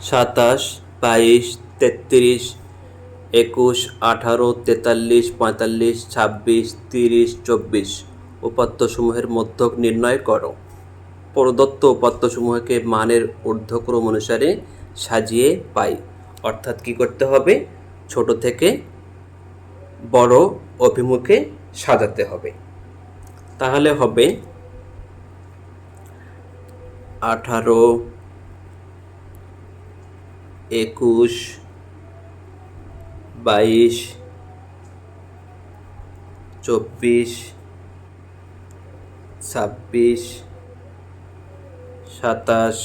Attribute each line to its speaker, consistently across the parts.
Speaker 1: 27, 22, 33, 21, 18, 43, 45, 26, 30, 24 উপাত্তসমূহের মধ্যক নির্ণয় করো। প্রদত্ত উপাত্তসমূহকে মানের ঊর্ধ্বক্রম অনুসারে সাজিয়ে পাই। অর্থাৎ কি করতে হবে? ছোট থেকে বড় অভিমুখে সাজাতে হবে। তাহলে হবে 18, 21, 22, 24, 26, 27,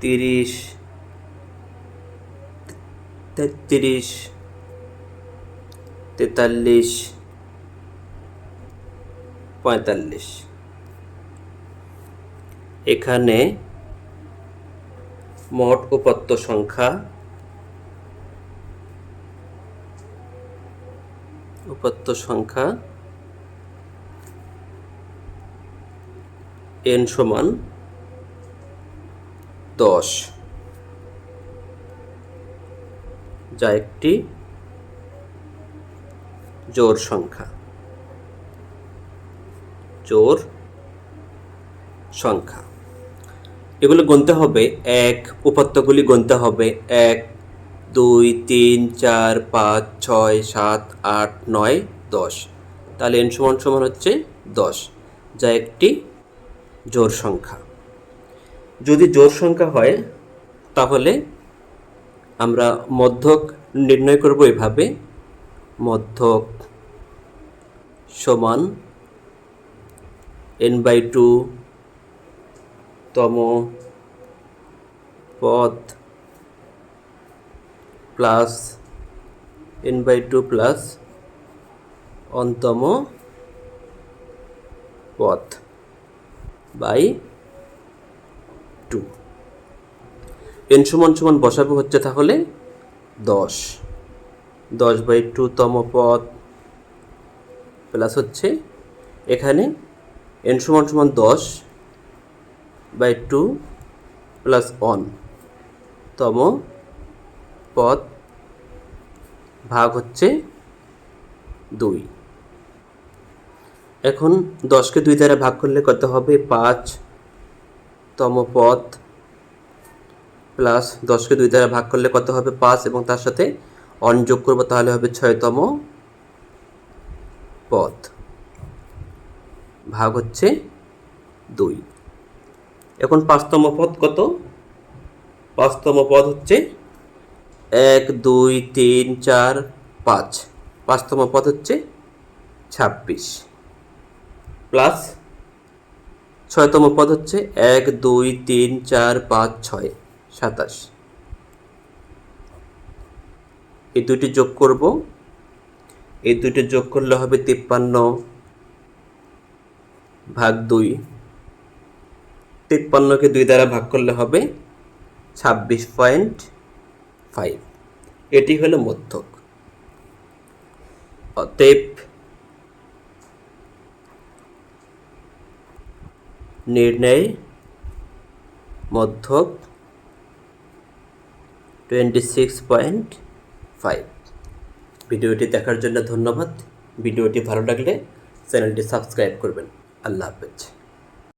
Speaker 1: 30, 33, 43, 45। এখানে মোট উপাত্ত সংখ্যা n সমান 10, যা একটি জোড় সংখ্যা। এগুলো গুনতে হবে, উপাত্তগুলি গুনতে হবে 1, 2, 3, 4, 5, 6, 7, 8, 9, 10। তাহলে n সমান হচ্ছে 10, যা একটি জোড় সংখ্যা। যদি জোড় সংখ্যা হয় তাহলে আমরা মধ্যক নির্ণয় করব এভাবে: মধ্যক সমান n/2 তম পদ প্লাস n/2 প্লাস অনতম পদ বাই 2। n সমান বসাবো হচ্ছে তাহলে 10, 10/2 তম পদ প্লাস হচ্ছে এখানে n সমান 10/2 প্লাস 1 তম পদ ভাগ হচ্ছে 2। এখন 10কে 2 দ্বারা ভাগ করলে কত হবে? 5 তম পদ প্লাস 10কে 2 দ্বারা ভাগ করলে কত হবে? 5, এবং তার সাথে 1 যোগ করবো, তাহলে হবে 6তম পদ ভাগ হচ্ছে 2। এখন 5তম পদ কত? 5তম পদ হচ্ছে 1, 2, 3, 4, 5। 5তম পদ হচ্ছে 26 প্লাস 6তম পদ হচ্ছে 1, 2, 3, 4, 5, 6, 27। এই দুটি যোগ করব, এই দুটি যোগ করলে হবে 53/2। 53কে 2 দ্বারা ভাগ করলে হবে 26.5। এটি হলো মধ্যক। অতএব নির্ণয় মধ্যক 26.5। ভিডিওটি দেখার জন্য ধন্যবাদ। ভিডিওটি ভালো লাগলে চ্যানেলটি সাবস্ক্রাইব করবেন। আল্লাহ হাফেজ।